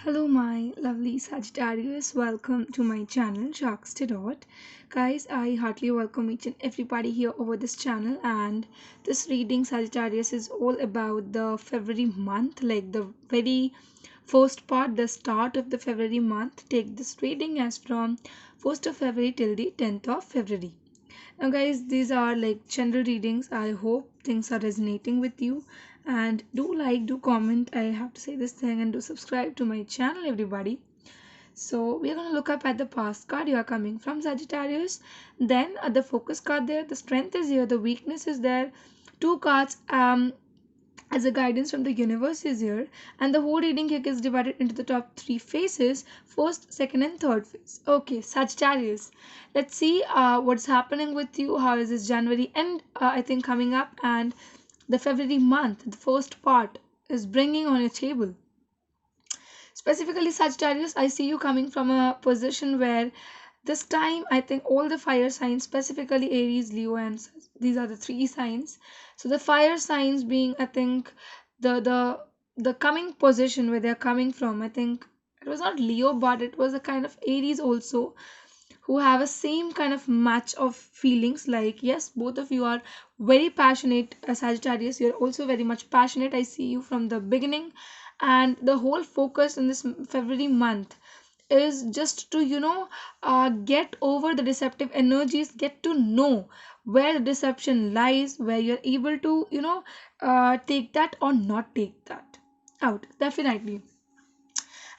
Hello, my lovely Sagittarius. Welcome to my channel, Sharks to Dot. Guys, I heartily welcome each and everybody here over this channel. And this reading, Sagittarius, is all about the February month, like the very first part, the start of the February month. Take this reading as from 1st of February till the 10th of February. Now, guys, these are like general readings. I hope things are resonating with you. And do like, do comment. I have to say this thing, and do subscribe to my channel, everybody. So, we are going to look up at the past card. You are coming from Sagittarius. Then, the focus card there, the strength is here, the weakness is there. Two cards as a guidance from the universe is here, and the whole reading here is divided into the top three phases: first, second, and third phase. Okay, Sagittarius, let's see what's happening with you. How is this January end, I think, coming up, and the February month, the first part, is bringing on your table. Specifically, Sagittarius, I see you coming from a position where this time I think all the fire signs, specifically Aries, Leo, and these are the three signs. So the fire signs being, I think, the coming position where they're coming from. I think it was not Leo, but it was a kind of Aries also, who have a same kind of match of feelings. Like, yes, both of you are very passionate. Sagittarius, you're also very much passionate. I see you from the beginning, and the whole focus in this February month is just to get over the deceptive energies, get to know where the deception lies, where you're able to take that or not take that out. Definitely,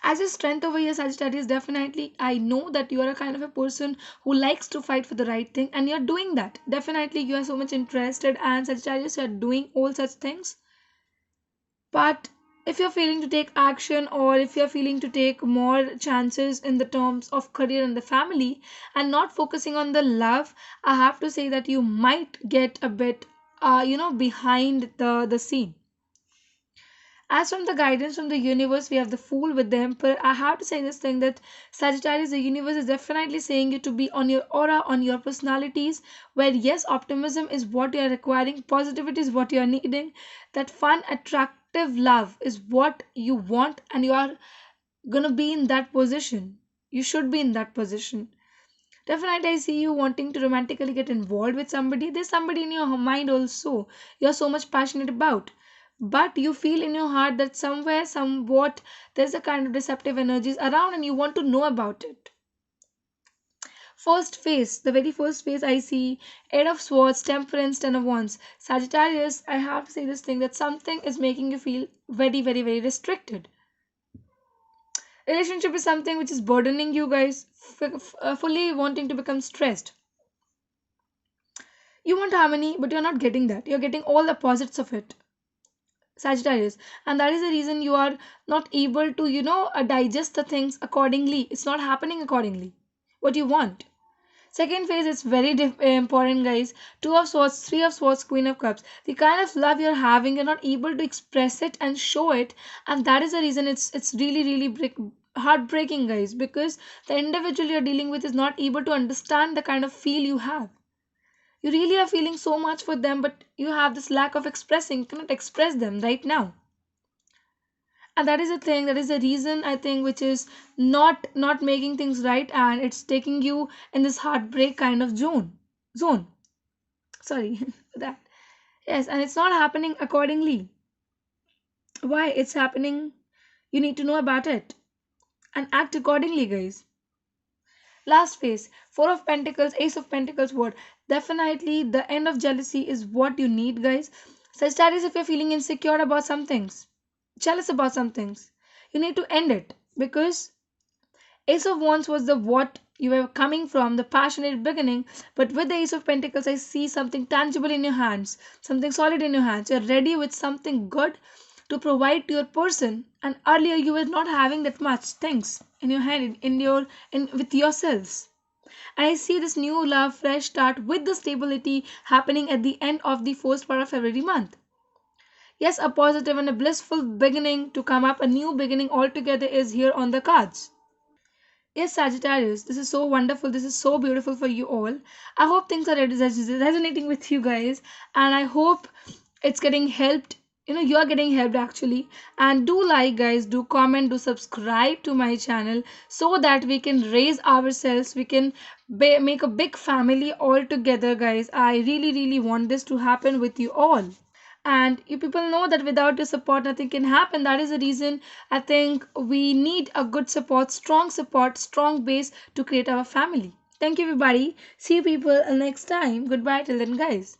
as a strength over here, Sagittarius, definitely I know that you are a kind of a person who likes to fight for the right thing, and you're doing that. Definitely you are so much interested, and Sagittarius, you are doing all such things. But if you're feeling to take action, or if you're feeling to take more chances in the terms of career and the family, and not focusing on the love, I have to say that you might get a bit behind the scene. As from the guidance from the universe, we have the Fool with the Emperor. I have to say this thing that Sagittarius, the universe is definitely saying you to be on your aura, on your personalities, where yes, optimism is what you are requiring, positivity is what you are needing, that fun, attractive love is what you want, and you are gonna be in that position. You should be in that position. Definitely, I see you wanting to romantically get involved with somebody. There's somebody in your mind also you're so much passionate about. But you feel in your heart that somewhere, somewhat, there's a kind of deceptive energies around, and you want to know about it. First phase, the very first phase, I see Eight of Swords, Temperance, Ten of Wands. Sagittarius, I have to say this thing that something is making you feel very, very, very restricted. Relationship is something which is burdening you guys, fully wanting to become stressed. You want harmony, but you're not getting that. You're getting all the opposites of it, Sagittarius. And that is the reason you are not able to, digest the things accordingly. It's not happening accordingly. What you want. Second phase is very important, guys. Two of Swords, Three of Swords, Queen of Cups. The kind of love you're having, you're not able to express it and show it, and that is the reason it's really really heartbreaking, guys, because the individual you're dealing with is not able to understand the kind of feel you have. You really are feeling so much for them, but you have this lack of expressing, cannot express them right now. And that is the thing, that is the reason, I think, which is not making things right, and it's taking you in this heartbreak kind of zone. Sorry for that. Yes, and it's not happening accordingly. Why it's happening, you need to know about it and act accordingly, guys. Last phase, Four of Pentacles, Ace of Pentacles, what? Definitely the end of jealousy is what you need, guys. Sagittarius, if you're feeling insecure about some things, jealous about some things, you need to end it, because Ace of Wands was the what you were coming from, the passionate beginning. But with the Ace of Pentacles, I see something tangible in your hands, something solid in your hands. You're ready with something good to provide to your person, and earlier you were not having that much things in your hand, in with yourselves. And I see this new love, fresh start with the stability happening at the end of the first part of February month. Yes, a positive and a blissful beginning to come up, a new beginning altogether is here on the cards. Yes, Sagittarius, this is so wonderful. This is so beautiful for you all. I hope things are resonating with you guys, and I hope it's getting helped you are getting helped actually. And do like, guys, do comment, do subscribe to my channel, so that we can raise ourselves, we can make a big family all together, guys. I really really want this to happen with you all. And you people know that without your support nothing can happen. That is the reason I think we need a good support, strong base to create our family. Thank you everybody. See you people next time. Goodbye till then, guys.